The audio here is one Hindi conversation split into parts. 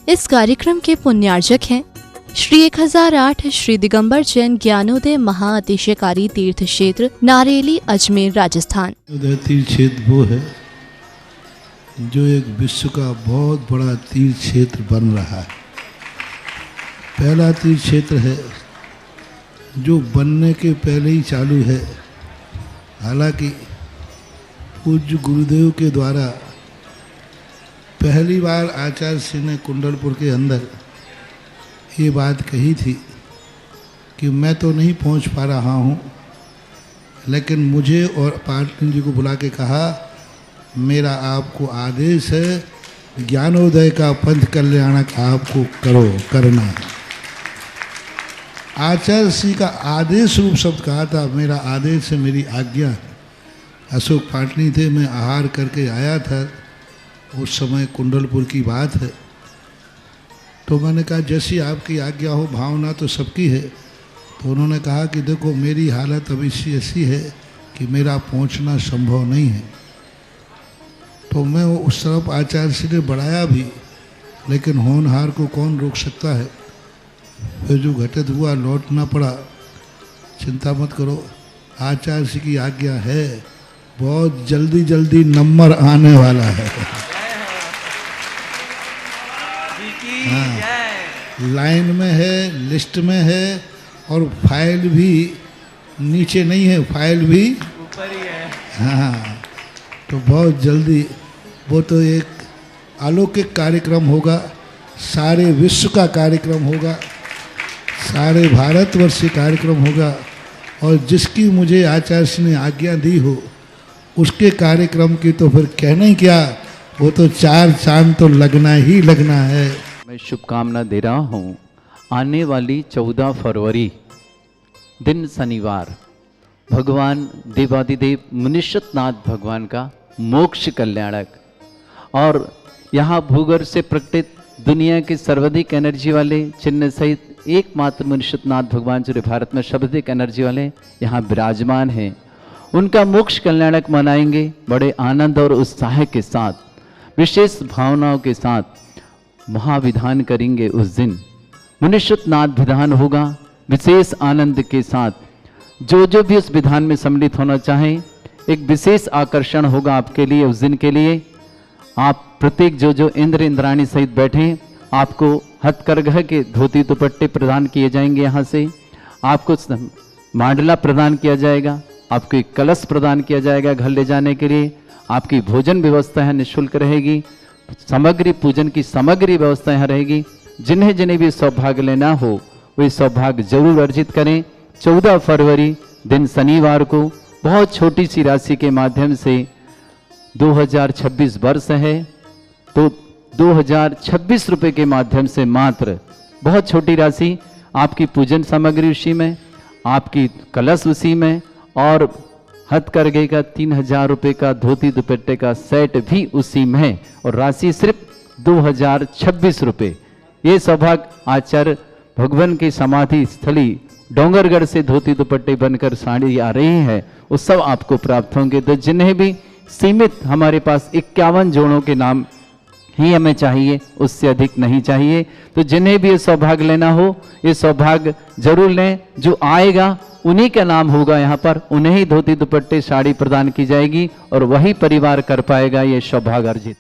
इस कार्यक्रम के पुण्यार्जक हैं श्री 1008 श्री दिगंबर जैन ज्ञानोदय महाअतिशयकारी तीर्थ क्षेत्र नारेली अजमेर राजस्थान। तीर्थ क्षेत्र वो है जो एक विश्व का बहुत बड़ा तीर्थ क्षेत्र बन रहा है। पहला तीर्थ क्षेत्र है जो बनने के पहले ही चालू है। हालांकि पूज्य गुरुदेव के द्वारा पहली बार आचार्य श्री ने कुंडलपुर के अंदर ये बात कही थी कि मैं तो नहीं पहुंच पा रहा हूं, लेकिन मुझे और पाटनी जी को बुला के कहा मेरा आपको आदेश है, ज्ञानोदय का पंथ कल्याणक आपको करना है। आचार्य श्री का आदेश रूप शब्द कहा था, मेरा आदेश है, मेरी आज्ञा है। अशोक पाटनी थे, मैं आहार करके आया था, उस समय कुंडलपुर की बात है। तो मैंने कहा जैसी आपकी आज्ञा हो, भावना तो सबकी है। तो उन्होंने कहा कि देखो मेरी हालत अभी ऐसी है कि मेरा पहुंचना संभव नहीं है। तो मैं उस तरफ आचार्य श्री ने बढ़ाया भी, लेकिन होनहार को कौन रोक सकता है। फिर जो घटित हुआ लौटना पड़ा। चिंता मत करो, आचार्य श्री की आज्ञा है, बहुत जल्दी जल्दी नंबर आने वाला है। हाँ, लाइन में है, लिस्ट में है, और फाइल भी नीचे नहीं है, फाइल भी ऊपर ही है। हाँ, तो बहुत जल्दी वो तो एक अलौकिक कार्यक्रम होगा, सारे विश्व का कार्यक्रम होगा, सारे भारतवर्ष का कार्यक्रम होगा। और जिसकी मुझे आचार्य ने आज्ञा दी हो उसके कार्यक्रम की तो फिर कहना ही क्या, वो तो चार चांद तो लगना ही लगना है। मैं शुभकामना दे रहा हूँ। आने वाली 14 फरवरी दिन शनिवार भगवान देवादिदेव मुनीश्वरनाथ भगवान का मोक्ष कल्याणक और यहाँ भूगर्भ से प्रकटित दुनिया के सर्वाधिक एनर्जी वाले चिन्ह सहित एकमात्र मुनीश्वरनाथ भगवान जो भारत में सर्वाधिक एनर्जी वाले यहाँ विराजमान हैं, उनका मोक्ष कल्याणक मनाएंगे बड़े आनंद और उत्साह के साथ, विशेष भावनाओं के साथ महाविधान करेंगे। उस दिन मुनीश्वरनाथ विधान होगा विशेष आनंद के साथ। जो भी उस विधान में सम्मिलित होना चाहें, एक विशेष आकर्षण होगा आपके लिए उस दिन के लिए। आप प्रत्येक जो इंद्र इंद्राणी सहित बैठे, आपको हथकरघा के धोती दुपट्टे प्रदान किए जाएंगे। यहाँ से आपको मांडला प्रदान किया जाएगा, आपको एक कलश प्रदान किया जाएगा घर ले जाने के लिए। आपकी भोजन व्यवस्था है निःशुल्क रहेगी, सामग्री पूजन की सामग्री व्यवस्था यहाँ रहेगी। जिन्हें भी सौभाग्य लेना हो वे सौभाग्य जरूर अर्जित करें। 14 फरवरी दिन शनिवार को बहुत छोटी सी राशि के माध्यम से 2026 वर्ष है, तो 2026 रुपये के माध्यम से मात्र बहुत छोटी राशि, आपकी पूजन सामग्री उसी में, आपकी कलश उसी में, और हथकरघे का 3000 रुपये का धोती दुपट्टे का सेट भी उसी में है, और राशि सिर्फ 2026 रुपये। ये सौभाग्य आचार्य भगवान की समाधि स्थली डोंगरगढ़ से धोती दुपट्टे बनकर साड़ी आ रही है, वो सब आपको प्राप्त होंगे। तो जिन्हें भी सीमित, हमारे पास 51 जोड़ों के नाम ही हमें चाहिए, उससे अधिक नहीं चाहिए। तो जिन्हें भी ये सौभाग्य लेना हो ये सौभाग्य जरूर लें। जो आएगा उन्हीं का नाम होगा यहाँ पर, उन्हें ही धोती दुपट्टे साड़ी प्रदान की जाएगी और वही परिवार कर पाएगा ये सौभाग्य अर्जित।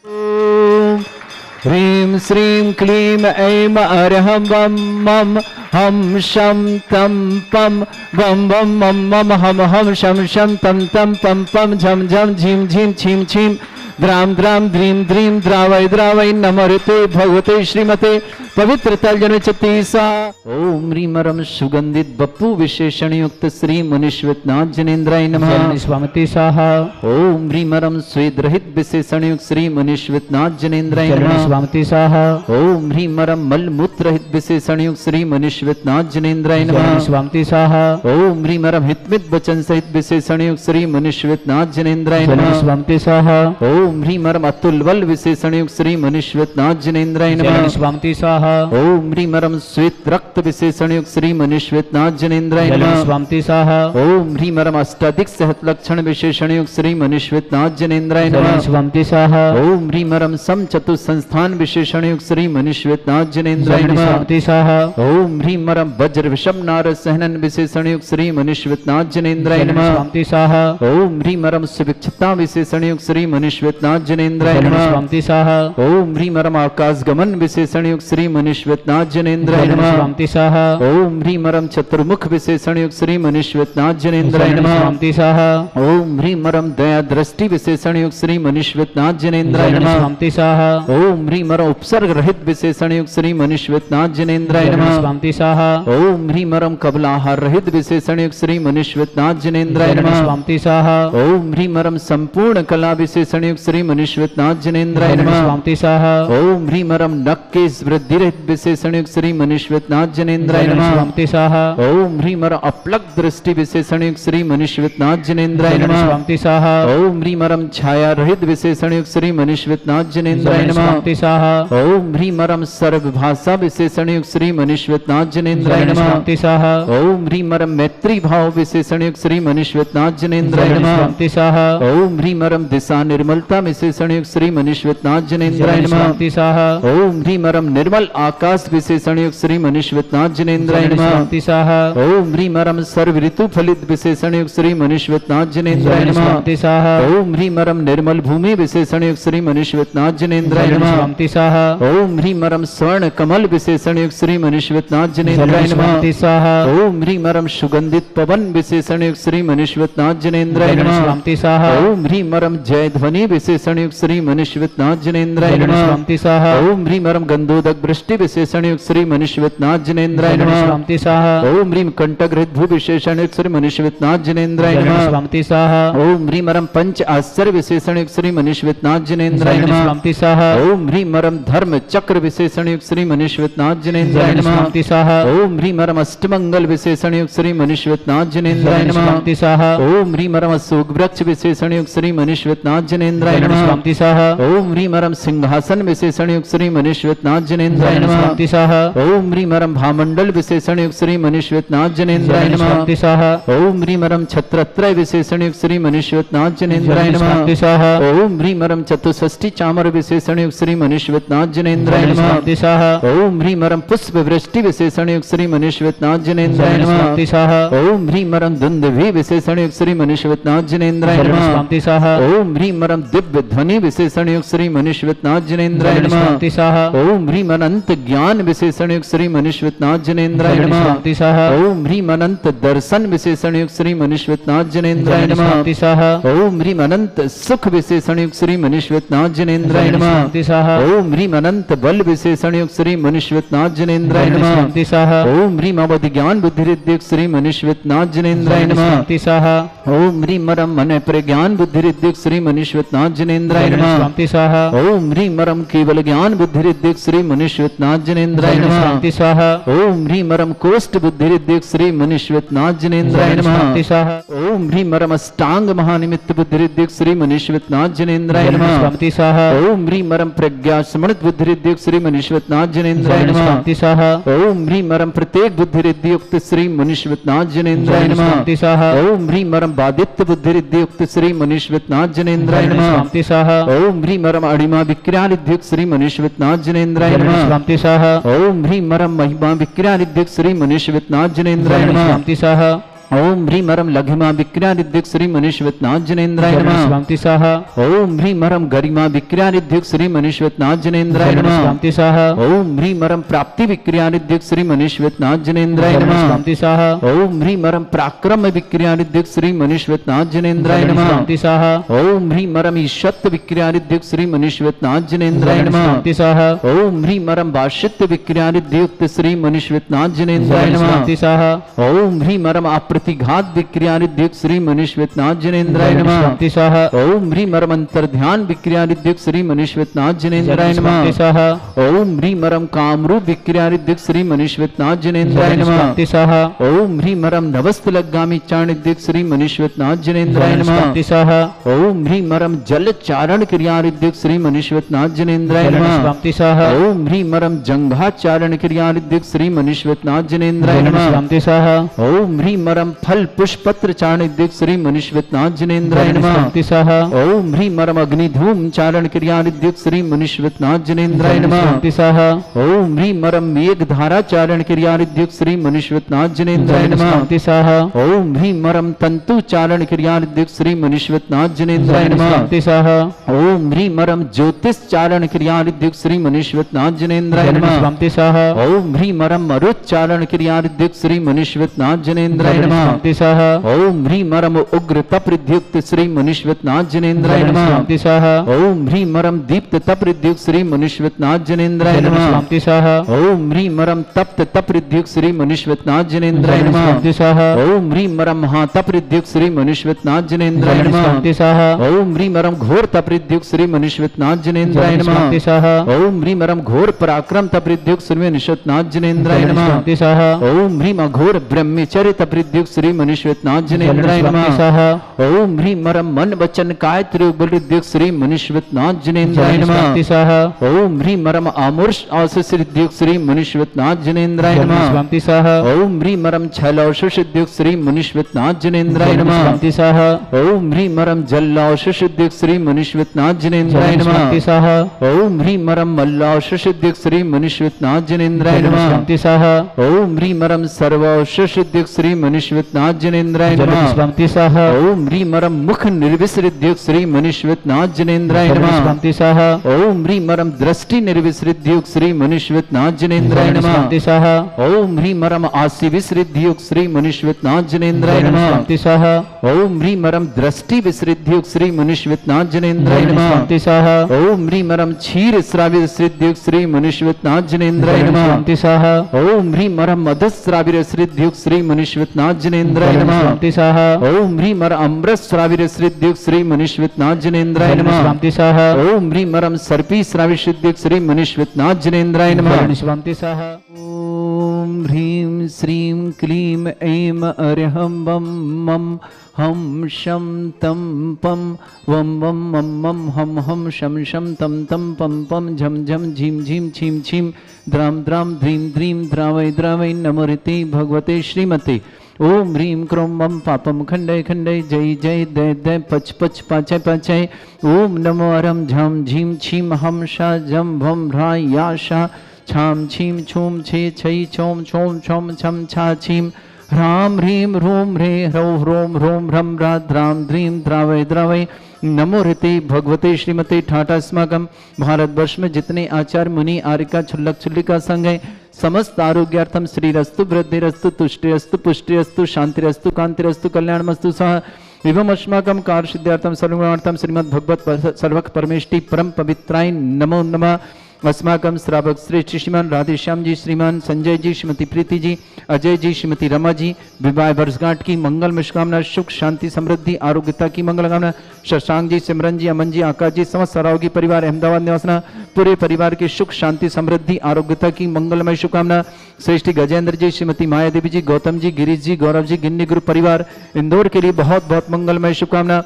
ह्रीं श्रीं क्लीं ऐं अरहं वं मं हम शं तं पं वं वं मं मं हम हम शं शं तं तं पं पं झं झं झीं झीं छीं छीं द्राम द्राम द्रीम द्रीम द्रावय द्रावय नमोते भगवते श्रीमते पवित्र तर्जन चतीसा। ओम ह्रीमरम सुगंधित बप्पू विशेषण युक्त श्री मुनीश्वरनाथ जनेन्द्राय नमः। स्वामति साहा। ओम ह्रीमरम स्वेद रहित विशेषण युक्त श्री मुनीश्वरनाथ जनेन्द्राय नमः। स्वामति साहा। ओम ह्रीमरम मल मूत्र रहित विशेषण युक्त श्री मुनीश्वरनाथ जनेन्द्राय नमः। स्वामति साहा। ओम ह्रीमरम हितमित वचन सहित विशेषण युक्त श्री मुनीश्वरनाथ जनेन्द्राय नमः। स्वामति साहा। ओम ह्रीमरम अतुल बल विशेषण युक्त श्री मुनीश्वरनाथ जनेन्द्राय नमः। स्वामति साहा। ओम ह्रीं मरम श्वेत रक्त विशेषण युक्त श्री मनुष्यनाथ जनेन्द्राय नमः। स्वामी स्वाहा ओम ह्रीं मरम अष्टाधिक सहत लक्षण विशेषण युक्त श्री मनुष्यनाथ जनेन्द्राय नमः। स्वामी स्वाहा ओम ह्रीं मरम सम चतुः संस्थान विशेषण युक्त श्री मनुष्यनाथ जनेन्द्राय नमः। स्वामी स्वाहा ओम ह्रीं मरम वज्र विषम नारद सहनन विशेषण युक्त श्री मनुष्यनाथ जनेन्द्राय नमः। स्वामी स्वाहा ओम ह्रीं मरम सुभिक्षता विशेषण युक्त श्री मनुष्यनाथ जनेन्द्राय नमः। स्वामी स्वाहा ओम ह्रीं मरम आकाश गमन विशेषण युक्त श्री मनुष्यनाथ जनेन्द्राय नमः। स्वामी स्वाहा ओम ह्रीं मरम चतुर्मुख विशेषण युक्त श्री मनुष्यनाथ जनेन्द्राय नमः। स्वामी स्वाहा ओम ह्रीं मरम दया दृष्टि विशेषण युक्त श्री मनुष्यनाथ जनेन्द्राय नमः। स्वामी स्वाहा ओम ह्रीं मरम उपसर्ग रहित विशेषण युक्त श्री मनुष्यनाथ जनेन्द्राय नमः। स्वामी स्वाहा ओम ह्रीं मरम कबलाहार रहित विशेषण युक्त श्री मनुष्यनाथ जनेन्द्राय नमः। स्वामी स्वाहा ओम ह्रीं मरम संपूर्ण कला विशेषण युक्त श्री मनुष्यनाथ जनेन्द्राय नमः। स्वामी स्वाहा ओम ह्रीं मरम नक्केश वृद्धि रहित विशेषण युक्त श्री मनुष्यनाथ जनेन्द्राय नमः। स्वामी स्वाहा ओम ह्रीं मरम अपलक दृष्टि विशेषण युक्त श्री मनुष्यनाथ जनेन्द्राय नमः। स्वामी स्वाहा ओम ह्रीं मरम छाया रहित विशेषण युक्त श्री मनुष्यनाथ जनेन्द्राय नमः। स्वामी स्वाहा ओम ह्रीं मरम सर्व भाषा विशेषण युक्त श्री मनुष्यनाथ जनेन्द्राय नमः। स्वामी स्वाहा ओम ह्रीं मरम मैत्री भाव विशेषण युक्त श्री मनुष्यनाथ जनेन्द्राय नमः। स्वामी स्वाहा ओम ह्रीं मरम दिशा निर्मलता विशेषण युक्त श्री मनुष्यनाथ जनेन्द्राय नमः। स्वामी स्वाहा ओम ह्रीं मरम निर्मल आकाश विशेषण युक्त श्री मनुष्यनाथ जनेन्द्राय नमः। स्वामी स्वाहा ओम ह्रीं मरम सर्व ऋतु फलित विशेषण युक्त श्री मनुष्यनाथ जनेन्द्राय नमः। स्वामी स्वाहा ओम ह्रीं मरम निर्मल भूमि विशेषण युक्त श्री मनुष्यनाथ जनेन्द्राय नमः। स्वामी स्वाहा ओम ह्रीं मरम स्वर्ण कमल विशेषण युक्त श्री मनुष्यनाथ जनेन्द्राय नमः। स्वामी स्वाहा ओम ह्रीं मरम सुगंधित पवन विशेषण युक्त श्री मनुष्यनाथ जनेन्द्राय नमः। स्वामी स्वाहा ओम ह्रीं मरम जय ध्वनि विशेषण युक्त श्री मनुष्यनाथ जनेन्द्राय नमः। स्वामी स्वाहा ओम ह्रीं मरम गंधोदक वृष्टि विशेषण युक्त श्री मनुष्यनाथ जनेन्द्राय नमः। स्वामी स्वाहा ओम ह्रीं कंटक भू विशेषण युक्त श्री मनुष्यनाथ जनेन्द्राय नमः। स्वामी स्वाहा ओम ह्रीं मरम पंच आश्चर्य विशेषण युक्त श्री मनुष्यनाथ जनेन्द्राय नमः। स्वामी स्वाहा ओम ह्रीं मरम धर्म चक्र विशेषण युक्त श्री मनुष्यनाथ जनेन्द्राय नमः। स्वामी स्वाहा ओम ह्रीं मरम अष्टमंगल विशेषण युक्त श्री मनुष्यनाथ जनेन्द्राय नमः। स्वामी स्वाहा ओम ह्रीं मरम अशोक वृक्ष विशेषण युक्त श्री मनुष्यनाथ जनेन्द्राय नमः। स्वामी स्वाहा ओम ह्रीं मरम सिंहासन विशेषण युक्त श्री मनुष्यनाथ जनेन्द्राय नमः। स्वामी स्वाहा ओम ह्रीं मरम भामंडल विशेषण युक्त श्री मनुष्यनाथ जनेन्द्राय नमः। स्वामी स्वाहा ओम ह्रीं मरम छत्रत्रय विशेषण युक्त श्री मनुष्यनाथ जनेन्द्राय नमः। स्वामी स्वाहा ओम ह्रीं मरम चतुष्षष्टि चामर विशेषण युक्त श्री मनुष्यनाथ जनेन्द्राय नमः। स्वामी स्वाहा ओम ह्रीं मरम पुष्प वृष्टि विशेषण युक्त श्री मनुष्यनाथ जनेन्द्राय नमः। स्वामी स्वाहा ओम ह्रीं मरम दुंदुभि विशेषण युक्त श्री मनुष्यनाथ जनेन्द्राय नमः। स्वामी स्वाहा ओम ह्रीं मरम दिव्य ध्वनि विशेषण युक्त श्री मनुष्यनाथ जनेन्द्राय नमः। स्वामी स्वाहा ओम ह्रीं अनंत ज्ञान विशेषण युक्त श्री मनुष्यनाथ जनेन्द्राय नमः। स्वामी स्वाहा ओम ह्रीं अनंत दर्शन विशेषण युक्त श्री मनुष्यनाथ जनेन्द्राय नमः। स्वामी स्वाहा ओम ह्रीं अनंत सुख विशेषण युक्त श्री मनुष्यनाथ जनेन्द्राय नमः। स्वामी स्वाहा ओम ह्रीं अनंत बल विशेषण युक्त श्री मनुष्यनाथ जनेन्द्राय नमः। स्वामी स्वाहा ओम ह्रीं अवधि ज्ञान बुद्धि रिद्धि युक्त श्री मनुष्यनाथ जनेन्द्राय नमः। स्वामी स्वाहा ओम ह्रीं मरम मन प्रज्ञान बुद्धि रिद्धि युक्त श्री मनुष्यनाथ जनेन्द्राय नमः। स्वामी स्वाहा ओम ह्रीं मरम केवल ज्ञान बुद्धि रिद्धि युक्त श्री मनुष्यनाथ जनेन्द्राय नमः। स्वामी स्वाहा ओम ह्रीं मरम कोष्ठ बुद्धि रिद्धि युक्त श्री मनुष्यनाथ जनेन्द्राय नमः। स्वामी स्वाहा ओम ह्रीं मरम अष्टांग महानिमित्त बुद्धि रिद्धि युक्त श्री मनुष्यनाथ जनेन्द्राय नमः। स्वामी स्वाहा ओम ह्रीं मरम प्रज्ञा स्मृत बुद्धि रिद्धि युक्त श्री मनुष्यनाथ जनेन्द्राय नमः। स्वामी स्वाहा ओम ह्रीं मरम प्रत्येक बुद्धि रिद्धि युक्त श्री मनुष्यनाथ जनेन्द्राय नमः। स्वामी स्वाहा ओम ह्रीं मरम बादित्य बुद्धि रिद्धि युक्त श्री मनुष्यनाथ जनेन्द्राय नमः। स्वामी स्वाहा ओम ह्रीं मरम अणिमा विक्रिया रिद्धि युक्त श्री मनुष्यनाथ जनेन्द्राय नमः। स्वामी स्वाहा ओम ह्रीं मरम महिमा विक्रिया रिद्धि युक्त श्री मनुष्यनाथ जनेन्द्राय नमः। स्वामी स्वाहा ओम ह्रीं मरम लघिमा विक्रिया रिद्धि युक्त श्री मनुष्यनाथ जनेन्द्राय नमः। स्वामी स्वाहा ओम ह्रीं मरम गरिमा विक्रिया रिद्धि युक्त श्री मनुष्यनाथ जनेन्द्राय नमः। स्वामी स्वाहा ओम ह्रीं मरम प्राप्ति विक्रिया रिद्धि युक्त श्री मनुष्यनाथ जनेन्द्राय नमः। स्वामी स्वाहा ओम ह्रीं मरम पराक्रम विक्रिया रिद्धि युक्त श्री मनुष्यनाथ जनेन्द्राय नमः। स्वामी स्वाहा ओम ह्रीं मरम ईशत्व विक्रिया रिद्धि युक्त श्री मनुष्यनाथ जनेन्द्राय नमः। स्वामी स्वाहा ओम ह्रीं मरम वाशित्व विक्रिया रिद्धि युक्त श्री मनुष्यनाथ जनेन्द्राय नमः। स्वामी स्वाहा ओम ह्रीं मरम प्रतिघात विक्रियादिद्युक्त श्री मनीश्वेतनाथ जनेन्द्राय नमः। शांति स्वाहा। ओम ह्रीं मरम अंतर्ध्यान विक्रियादिद्युक्त श्री मनीश्वेतनाथ जनेन्द्राय नमः। शांति स्वाहा। ओम ह्रीं मरम कामरूप विक्रियादिद्युक्त श्री मनीश्वेतनाथ जनेन्द्राय नमः। शांति स्वाहा। ओम ह्रीं मरम नवस्तलगामी चारणिद्युक्त श्री मनीश्वेतनाथ जनेन्द्राय नमः। शांति स्वाहा। ओम ह्रीं मरम जल चारण क्रियादिद्युक्त श्री मनीश्वेतनाथ जनेन्द्राय नमः। शांति स्वाहा। ओम ह्रीं मरम जंघा चारण क्रियादिद्युक्त श्री मनीश्वेतनाथ जनेन्द्राय नमः। शांति स्वाहा। ओम ह्रीं मरम फल पुष्प पत्र चारणिद्युक्त श्री मनीश्वेतनाथ जनेन्द्राय नमः। शांति स्वाहा। ओम ह्रीं मरम अग्निधूम चारण क्रियादिद्युक्त श्री मनीश्वेतनाथ जनेन्द्राय नमः। शांति स्वाहा। ओम ह्रीं मरम मेघ धारा चारण क्रियादिद्युक्त श्री मनीश्वेतनाथ जनेन्द्राय नमः। शांति स्वाहा। ओम ह्रीं मरम तंतु चारण क्रियादिद्युक्त श्री मनीश्वेतनाथ जनेन्द्राय नमः। शांति स्वाहा। ओम ह्रीं मरम ज्योतिष चारण क्रियादिद्युक्त श्री मनीश्वेतनाथ जनेन्द्राय नमः। शांति स्वाहा। ओम ह्रीं मरम मरुच्चारण क्रियादिद्युक्त श्री मनीश्वेतनाथ जनेन्द्राय नमः। शांति स्वाहा। ओम ह्रीं मरम उग्र तपृद्युक्त श्री मनीश्वेतनाथ जनेन्द्राय नमः। शांति स्वाहा। ओम ह्रीं मरम दीप्त तपृद्युक्त श्री मनीश्वेतनाथ जनेन्द्राय नमः। शांति स्वाहा। ओम ह्रीं मरम तप्त तपृद्युक्त श्री मनीश्वेतनाथ जनेन्द्राय नमः। शांति स्वाहा। ओम ह्रीं मरम महातपृद्युक्त श्री मनीश्वेतनाथ जनेन्द्राय नमः। शांति स्वाहा। ओम ह्रीं मरम घोर तपृद्युक्त श्री मनीश्वेतनाथ जनेन्द्राय नमः। शांति स्वाहा। ओम ह्रीं मरम घोर पराक्रम तपृद्युक्त श्री मनीश्वेतनाथ जनेन्द्राय नमः। शांति स्वाहा। ओम ह्रीं अघोर ब्रह्मचर्य तपृद्युक्त श्री मनीश्वेतनाथ जनेन्द्राय शांति नमः। स्वाहा। ओम ह्रीं मरम मन वचन काय त्रियुगबलद्युक्त श्री मनीश्वेतनाथ जनेन्द्राय नमः। शांति स्वाहा। ओम ह्रीं मरम आमुष आशिषद्युक्त श्री मनीश्वेतनाथ जनेन्द्राय नमः। शांति स्वाहा। ओम ह्रीं मरम छलौषुषद्युक्त श्री मनीश्वेतनाथ जनेन्द्राय नमः। शांति स्वाहा। ओम ह्रीं मरम जल्लौषुषद्युक्त श्री मनीश्वेतनाथ जनेन्द्राय नमः। शांति स्वाहा। ओम ह्रीं मरम मल्लौषुषद्युक्त श्री मनीश्वेतनाथ जनेन्द्राय नमः। शांति स्वाहा। ओम ह्रीं मरम सर्वौषुषद्युक्त श्री मनीश्वेतनाथ जनेन्द्राय नमः। शांति स्वाहा। ओम ह्रीं मरम मुख निर्विसृद्युक्त श्री मनीश्वेतनाथ जनेन्द्राय नमः। शांति स्वाहा। ओम ह्रीं मरम दृष्टि निर्विसृद्युक्त श्री मनीश्वेतनाथ जनेन्द्राय नमः। शांति स्वाहा। ओम ह्रीं मरम आसि विसृद्युक्त श्री मनीश्वेतनाथ जनेन्द्राय नमः। शांति स्वाहा। ओम ह्रीं मरम दृष्टि विसृद्युक्त श्री मनीश्वेतनाथ जनेन्द्राय नमः। शांति स्वाहा। ओम ह्रीं मरम क्षीर श्राविर श्रीद्युक्त श्री मनीश्वेतनाथ जनेन्द्राय नमः। शांति स्वाहा। ओम ह्रीं मरम मधुश्राविर श्रीद्युक्त श्री मनीश्वेतनाथ जनेन्द्राय नमः। शांति स्वाहा। ओम ह्रीं मरम अमृत श्राविर श्रीद्युक्त श्री मनीश्वेतनाथ जनेन्द्राय नमः। शांति स्वाहा। ओम ह्रीं मरम सर्पी श्राविर श्रीद्युक्त श्री मनीश्वेतनाथ जनेन्द्राय नमः। शांति स्वाहा। ओम ह्रीं श्रीं क्लीं ऐं अर्हं वं मं हम शम तम पम वम वम मम मम हम हम शम शम तम तम पम पम झम झम झीम झीम छीम छीम द्राम द्राम ध्रीम ध्रीम द्रावय द्रावय नमोरिते भगवते श्रीमते। ओम ह्रीं क्रोम मम पापम खंडय खंडय जय जय दय दय पच पच पाचय पाचय। ओम नमो अरम झम झीम छीम हम शा जम भम ह्रा या शा छाम छीम छूम छे छई छोम छोम छोम छम छा छीम ह्राम ह्रीं ह्रूम ह्रे ह्रौ ह्रोम ह्रोम ह्रम ह्रा द्राम ध्रीं द्रावय द्रावय नमो ऋते भगवते श्रीमते ठाटास्माकम। भारतवर्ष में जितने आचार्य मुनि आर्यिका छुल्लक छुल्लिका संघ है समस्त आरोग्यार्थम श्रीरस्तु वृद्धिरस्तु तुष्टिरस्तु पुष्टिरस्तु शांतिरस्तु कांतिरस्तु कल्याणमस्तु सह एवं अस्माकं कार्य सिद्धार्थम सर्वगुणार्थम श्रीमद् भगवत सर्वक परमेष्टि परम पवित्राय नमो नमः। अस्माकं श्रावक श्रेष्ठ श्रीमान राधेश्याम जी, श्रीमान संजय जी, श्रीमती प्रीति जी, अजय जी, श्रीमती रमा जी विवाह वर्षगांठ की मंगल शुभकामना, सुख शांति समृद्धि आरोग्यता की मंगल कामना। शशांक जी, सिमरन जी, अमन जी, आकाश जी, समस्त सरावगी परिवार अहमदाबाद निवासना पूरे परिवार की सुख शांति समृद्धि आरोग्यता की मंगलमय शुभकामना। श्रेष्ठी गजेंद्र जी, श्रीमती माया देवी जी, गौतम जी, गिरीश जी, गौरव जी, गिन्नी ग्रुप परिवार इंदौर के लिए बहुत बहुत मंगलमय शुभकामना।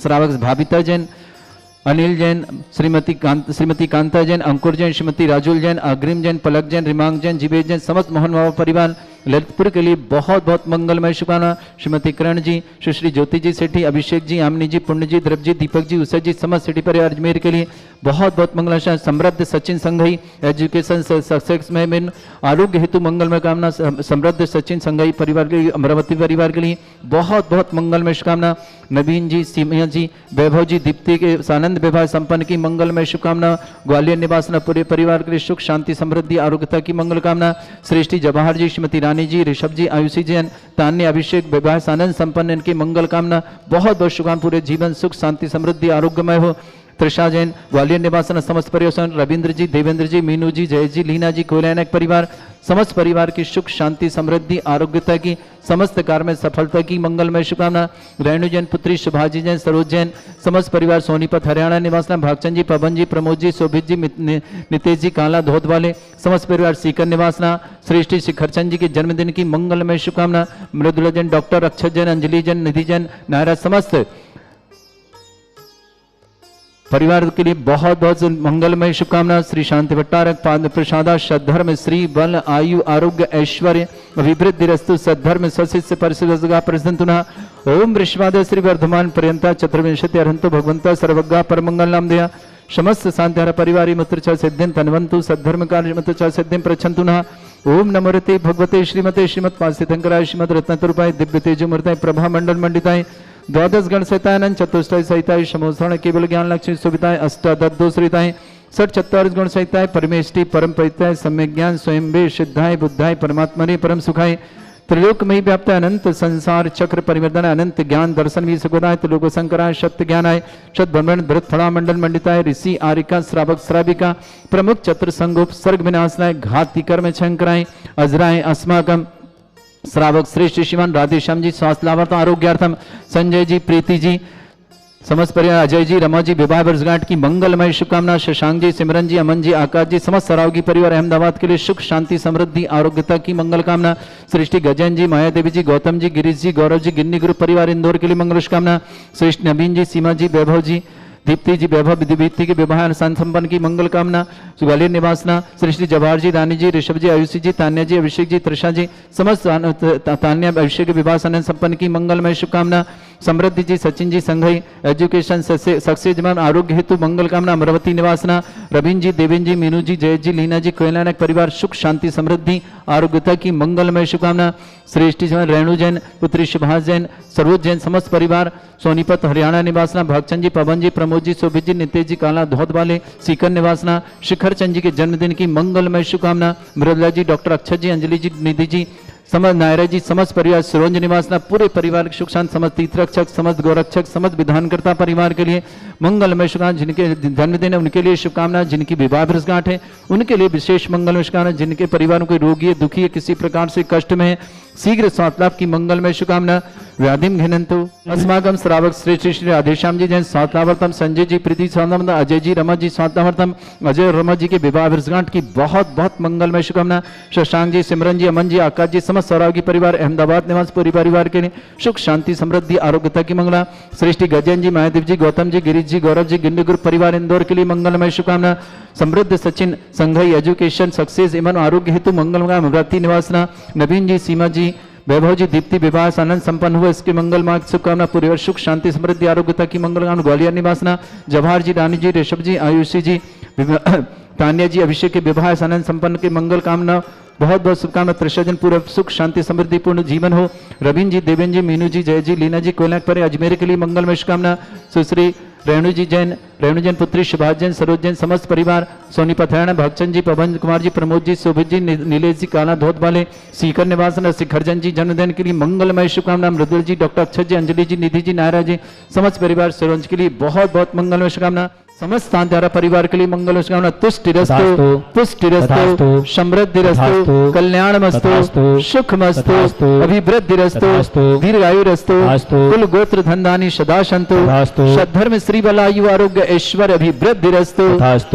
श्रावक भाविता जैन, अनिल जैन, श्रीमती कांता जैन, अंकुर जैन, श्रीमती राजुल जैन, अग्रिम जैन, पलक जैन, रिमांग जैन, जीवेश जैन, समस्त मोहन बाबा परिवार ललितपुर के लिए बहुत बहुत मंगलमय शुभकामना। श्रीमती करण जी, सुश्री ज्योति जी सेठी, अभिषेक जी, आमनी जी, पुण्य जी, द्रव जी, दीपक जी, उषा जी, समस्त सेठी परिवार अजमेर के लिए बहुत बहुत मंगलमय। समृद्ध सचिन संघई एजुकेशन सक्सेस में आरोग्य हेतु मंगलमय कामना। समृद्ध सचिन संघई परिवार के लिए, अमरावती परिवार के लिए बहुत बहुत मंगलमय शुभकामना। नवीन जी, सीमिया जी, वैभव जी, दीप्ति के आनंद विवाह संपन्न की मंगलमय शुभकामना। ग्वालियर निवासना पूरे परिवार के लिए सुख शांति समृद्धि आरोग्यता की मंगल कामना। श्रेष्ठी जवाहर जी, श्रीमती रानी जी, ऋषभ जी, आयुषी जैन, तान्य, अभिषेक विवाह आनंद संपन्न इनकी मंगल कामना। बहुत बहुत शुभकामना, पूरे जीवन सुख शांति समृद्धि आरोग्यमय हो। त्रिषा जैन, ग्वालियर निवासन समस्त परिवार, रविंद्र जी, देवेंद्र जी, मीनू जी, जय जी, लीना जी, कोयलानक परिवार, समस्त परिवार की सुख शांति समृद्धि आरोग्यता की, समस्त कार्य में सफलता की मंगलमय शुभकामना। रेणु जैन पुत्री शुभाजी जैन, सरोज जैन, समस्त परिवार सोनीपत हरियाणा निवासना, भागचंद जी, पवन जी, प्रमोद जी, शोभित जी, नितेश जी, काला धोत वाले, समस्त परिवार सीकर निवासना, श्रेष्ठी शिखरचंद जी के जन्मदिन की मंगलमय शुभकामना। मृदुला जैन, डॉक्टर अक्षत जैन, अंजलि जैन, निधि जैन, नायरा, समस्त परिवार के लिए बहुत बहुत मंगलमय शुभकामना। श्री शांति भट्टारक पाद प्रसादा सद्धर्म श्री बल आयु आरोग्य ऐश्वर्य अभिवृद्धि रस्तु सद्धर्म सशिष्य परिषद प्रसन्ना। ओम वृषभाद श्री वर्धमान पर्यंता चतुर्विंशति अरहंतो भगवंता सर्वज्ञा परमंगल नाम दया समस्त शांतिहर परिवारी मुत्र सिद्धिं तन्वन्तु सद्धर्म कार्य मुत्र सिद्धिं प्रच्छन्तु नः। ओम नमोरते भगवते श्रीमते श्रीमत् पासितंकराय श्रीमद रत्नतुरपाय दिव्य तेजोमूर्ताय प्रभा मंडल मंडिताय द्वादश गण सहितानंद चतुष्टय सहिताय समोसरण केवल ज्ञान लक्ष्मी सुविताएं अष्टादश सहिताएं सठ चत्वारिश गुण सहिताएं परमेष्टि परम परिताय सम्यक ज्ञान स्वयं वे सिद्धाय बुद्धाय परमात्मने परम सुखाय त्रिलोक में व्याप्त अनंत संसार चक्र परिवर्तन अनंत ज्ञान दर्शन भी सुखदाय त्रिलोक शंकराय सत्य ज्ञानाय सत ब्रह्मण भरत फला मंडल मंडिताय ऋषि आरिका श्रावक श्राविका प्रमुख चतुर संगोप सर्ग विनाशनाय घाती कर्म शंकराय अजराय अस्माकम श्रावक श्रेष्ठ श्रीमान राधेश्याम जी स्वास्थ्य लाभार्थम आरोग्यार्थम संजय जी प्रीति जी समस्त परिवार अजय जी रमा जी विवाह वर्षगांठ की मंगलमय शुभकामना। शशांक जी सिमरन जी अमन जी आकाश जी समस्त सरावगी परिवार अहमदाबाद के लिए सुख शांति समृद्धि आरोग्यता की मंगल कामना। सृष्टि गजन जी माया देवी जी गौतम जी गिरीश जी गौरव जी गिन्नी ग्रुप परिवार इंदौर के लिए मंगल शुभकामना। श्रेष्ठ नवीन जी सीमा जी वैभव जी दीप्ति जी वैभव दीप्ति के विवाह अनुसार संपन्न की मंगल कामना। ग्वालियर निवासना सृष्टि जवाहर जी रानी जी ऋषभ जी आयुषी जी तान्या जी अभिषेक जी त्रिषा जी समस्त तान्या अभिषेक के विवाह संपन्न की मंगलमय शुभकामना। समृद्धि जी Sachin ji Shanghai education success Zaman आरोग्य हेतु मंगल कामना। अमरावती निवासना रवीन जी देवेन जी मीनू जी जय जी लीना जी कोयलानक परिवार सुख शांति समृद्धि आरोग्यता की मंगलमय शुभकामना। श्रेष्ठी जैन रेणु जैन पुत्री सुभाष जैन सरोज जैन समस्त परिवार सोनीपत हरियाणा निवासना। भागचंद जी पवन जी प्रमोद जी शोभित जी नितेश जी काला धोत वाले सीकर निवासना। शिखर चंद जी के जन्मदिन की मंगलमय शुभकामना। मृदुला जी डॉक्टर अक्षत जी अंजलि जी निधि जी समस्त नायरा जी समस्त परिवार सिरोंज निवासना पूरे परिवार के सुख शांति समस्त तीर्थरक्षक समस्त गौरक्षक समस्त विधानकर्ता परिवार के लिए मंगलमय शुभकामना। जिनके जन्मदिन है उनके लिए शुभकामना। जिनकी विवाह वर्षगांठ है उनके लिए विशेष मंगलमय शुभकामना। जिनके परिवारों को रोगी है दुखी है किसी प्रकार से कष्ट में है शीघ्र स्वास्थ्य लाभ की मंगलमय शुभकामना। व्याधिम घिनंतु अस्माकम श्रावक श्रेष्ठ श्री राधेश्याम जी जैन स्वास्थ्यवर्तम संजय जी प्रीति स्वास्थ्यवर्तम अजय जी रमा जी स्वास्थ्यवर्तम अजय और रमा जी के विवाह वर्षगांठ की बहुत बहुत मंगलमय शुभकामना। शशांक जी सिमरन जी अमन जी आकाश जी समस्त सौरागी परिवार अहमदाबाद निवास पूरी परिवार के लिए सुख शांति समृद्धि आरोग्यता की मंगला। सृष्टि गजन जी महादेव जी गौतम जी गिरीश जी गौरव जी गिंडी ग्रुप परिवार इंदौर के लिए मंगलमय शुभकामना। समृद्ध सचिन संघई एजुकेशन सक्सेस एवं आरोग्य हेतु मंगलमय अमरावती निवासना। नवीन जी सीमा जी वैभव जी दीप्ति विवाह आनंद संपन्न हुआ इसके मंगल मार्ग शुभकामना। पूरे सुख शांति समृद्धि आरोग्यता की मंगल कामना। ग्वालियर निवासना जवाहर जी रानी जी ऋषभ जी आयुषी जी तान्या जी अभिषेक के विवाह आनंद संपन्न के मंगल कामना। बहुत बहुत शुभकामना। त्रिशजन पूरा सुख शांति समृद्धि पूर्ण जीवन हो। रवीन जी देवेन जी मीनू जी जय जी लीना जी कोयलाक पर अजमेर के लिए मंगलमय शुभकामना। सुश्री रेणु जैन पुत्री सुभाष जैन सरोज जैन समस्त परिवार सोनीपत हरियाणा। भगचंद जी पवन कुमार जी प्रमोद जी शोभित जी नीलेश जी काला धोत वाले सीकर निवासन शिखरजन जी जन्मदिन के लिए मंगलमय शुभकामना। मृदुल जी डॉक्टर अक्षत जी अंजलि जी निधि जी नायरा जी समस्त परिवार सरोज के लिए बहुत बहुत मंगलमय शुभकामना। समस्त शांतिहारा परिवार के लिए मंगल शुभकामना। तुष्टिरस्तु पुष्टिरस्तु समृद्धिरस्तु कल्याणमस्तु सुखमस्तु अभिवृद्धिरस्तु दीर्घायुरस्तु कुल गोत्र धनधानी सदा सन्तु सद्धर्म श्री बलायु आरोग्य ऐश्वर्य अभिवृद्धिरस्तु।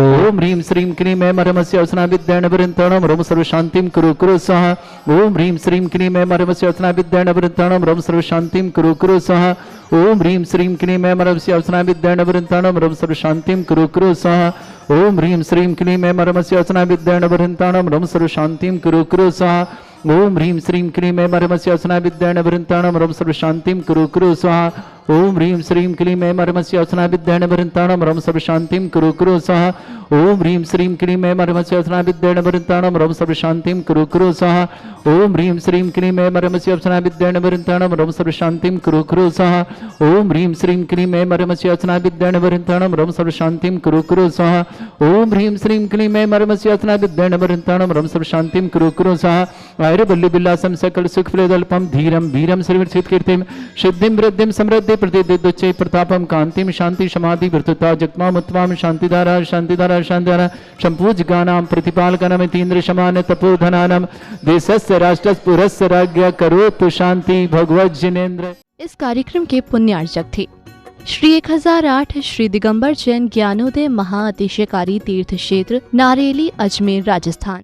ओम ह्रीं श्रीं क्लीं ऐं मरमस्य असना विद्येन वृन्तणं रोम सर्व शांतिं कुरु स्वाहा। ओम ह्रीं श्रीं क्लीं ऐं मरमस्य असना विद्येन वृन्तणं रोम सर्व शांतिं कुरु स्वाहा। ओम ह्रीं श्रीं क्लीं ऐं मरमस्य असना विद्येन वृन्तणं रोम सर्व शांतिं कुरु स्वाहा। ओम ह्रीं श्रीं क्लीं ऐं मरमस्य असना विद्येन वृन्तणं रोम सर्व शांतिं कुरु स्वाहा। ओम ह्रीं श्रीं क्लीं ऐं मरमस्य असना विद्येन वृन्तणं रोम सर्व शांतिं कुरु स्वाहा। ओम ह्रीं श्रीं क्लीं ऐं मरमस्य असना विद्येन वृन्तणं रोम सर्व शांतिं कुरु स्वाहा। ओम ह्रीं श्रीं क्लीं ऐं मरमस्य अप्सरा विद्येन वृन्ताणं रम सर्वशान्तिं कुरु कुरु स्वाहा ओम ह्रीं श्रीं क्लीं ऐं मरमस्य अप्सरा विद्येन वृन्ताणं रम सर्वशान्तिं कुरु कुरु स्वाहा ओम ह्रीं श्रीं क्लीं ऐं मरमस्य अप्सरा विद्येन वृन्ताणं रम सर्वशान्तिं कुरु कुरु स्वाहा ओम ह्रीं श्रीं क्लीं ऐं मरमस्य अप्सरा विद्येन वृन्ताणं रम सर्वशान्तिं कुरु कुरु स्वाहा ऐरवल्ली विलासं सकल सुखफलदल्पं धीरं वीरं सर्वसिद्ध कीर्तिं सिद्धिं वृद्धिं समृद्धि प्रतिदिदुच्चै प्रतापं कांतिं शांति समाधि वृत्तता जगमामुत्वां शांतिधारा शांतिधारा शांतिधारा संपूज्यगानां प्रतिपालकनमितीन्द्र समान तपोधनानां देशस्य राष्ट्रस्य पुरस्य राज्ञ करोतु शांति भगवत जिनेन्द्र। इस कार्यक्रम के पुण्यार्चक थे श्री 1008 श्री दिगंबर जैन ज्ञानोदय महाअतिशयकारी तीर्थ क्षेत्र नारेली, अजमेर, राजस्थान।